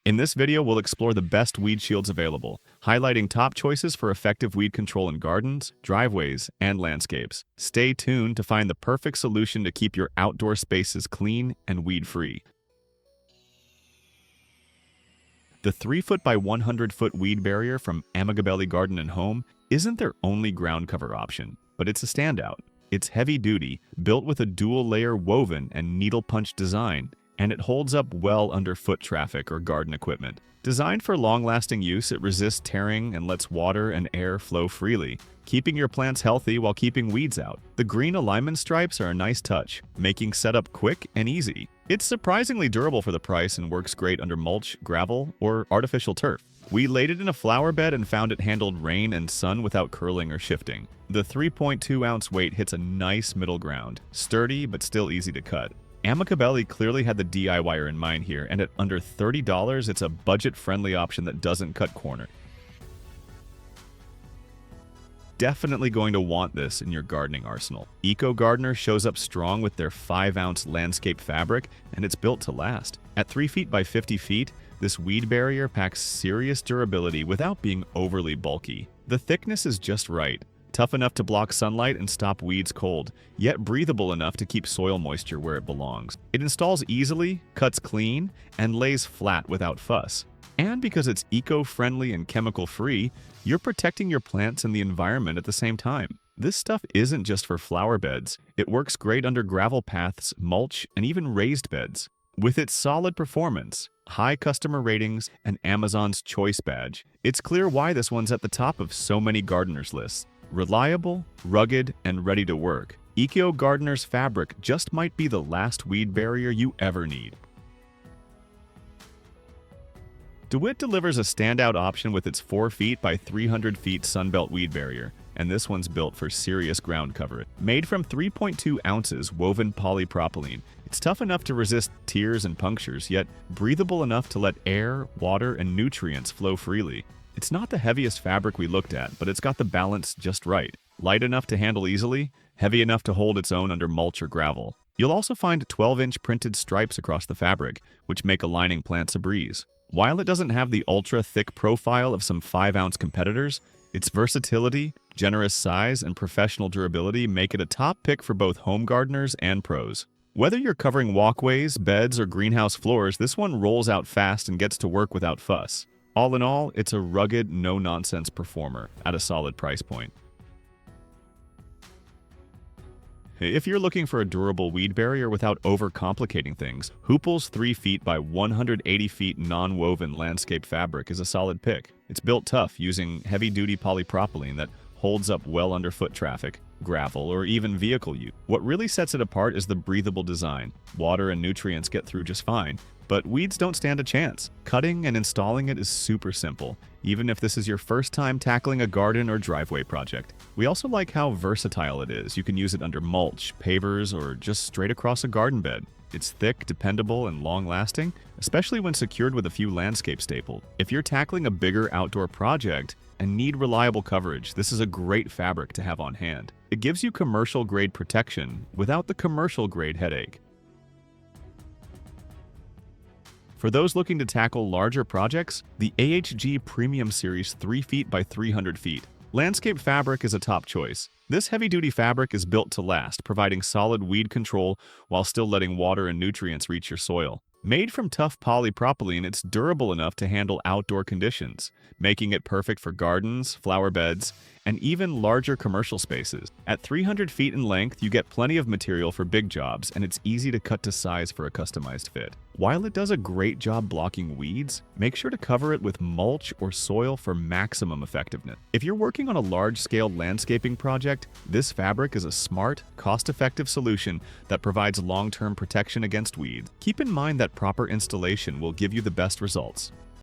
In this video, we'll explore the best weed shields available, highlighting top choices for effective weed control in gardens, driveways, and landscapes. Stay tuned to find the perfect solution to keep your outdoor spaces clean and weed-free. The 3-foot by 100-foot weed barrier from Amigabelli Garden & Home isn't their only ground cover option, but it's a standout. It's heavy-duty, built with a dual-layer woven and needle-punch design, and it holds up well under foot traffic or garden equipment. Designed for long-lasting use, it resists tearing and lets water and air flow freely, keeping your plants healthy while keeping weeds out. The green alignment stripes are a nice touch, making setup quick and easy. It's surprisingly durable for the price and works great under mulch, gravel, or artificial turf. We laid it in a flower bed and found it handled rain and sun without curling or shifting. The 3.2-ounce weight hits a nice middle ground, sturdy but still easy to cut. Amigabelli clearly had the DIYer in mind here, and at under $30, it's a budget-friendly option that doesn't cut corners. Definitely going to want this in your gardening arsenal. Eco Gardener shows up strong with their 5-ounce landscape fabric, and it's built to last. At 3 feet by 50 feet, this weed barrier packs serious durability without being overly bulky. The thickness is just right. Tough enough to block sunlight and stop weeds cold, yet breathable enough to keep soil moisture where it belongs. It installs easily, cuts clean, and lays flat without fuss. And because it's eco-friendly and chemical-free, you're protecting your plants and the environment at the same time. This stuff isn't just for flower beds. It works great under gravel paths, mulch, and even raised beds. With its solid performance, high customer ratings, and Amazon's Choice badge, it's clear why this one's at the top of so many gardeners' lists. Reliable, rugged, and ready to work, Eco Gardener's fabric just might be the last weed barrier you ever need. DeWitt delivers a standout option with its 4 feet by 300 feet Sunbelt weed barrier, and this one's built for serious ground cover. Made from 3.2 ounces woven polypropylene, it's tough enough to resist tears and punctures, yet breathable enough to let air, water, and nutrients flow freely. It's not the heaviest fabric we looked at, but it's got the balance just right. Light enough to handle easily, heavy enough to hold its own under mulch or gravel. You'll also find 12-inch printed stripes across the fabric, which make aligning plants a breeze. While it doesn't have the ultra-thick profile of some 5-ounce competitors, its versatility, generous size, and professional durability make it a top pick for both home gardeners and pros. Whether you're covering walkways, beds, or greenhouse floors, this one rolls out fast and gets to work without fuss. All in all, it's a rugged, no-nonsense performer at a solid price point. If you're looking for a durable weed barrier without overcomplicating things, Hoople's 3 feet by 180 feet non-woven landscape fabric is a solid pick. It's built tough using heavy-duty polypropylene that holds up well under foot traffic, gravel, or even vehicle use. What really sets it apart is the breathable design. Water and nutrients get through just fine, but weeds don't stand a chance. Cutting and installing it is super simple, even if this is your first time tackling a garden or driveway project. We also like how versatile it is. You can use it under mulch, pavers, or just straight across a garden bed. It's thick, dependable, and long-lasting, especially when secured with a few landscape staples. If you're tackling a bigger outdoor project and need reliable coverage, this is a great fabric to have on hand. It gives you commercial-grade protection without the commercial-grade headache. For those looking to tackle larger projects, the AHG Premium Series 3 feet by 300 feet. Landscape fabric is a top choice. This heavy-duty fabric is built to last, providing solid weed control while still letting water and nutrients reach your soil. Made from tough polypropylene, it's durable enough to handle outdoor conditions, making it perfect for gardens, flower beds, and even larger commercial spaces. At 300 feet in length, you get plenty of material for big jobs, and it's easy to cut to size for a customized fit. While it does a great job blocking weeds, make sure to cover it with mulch or soil for maximum effectiveness. If you're working on a large-scale landscaping project, this fabric is a smart, cost-effective solution that provides long-term protection against weeds. Keep in mind that proper installation will give you the best results.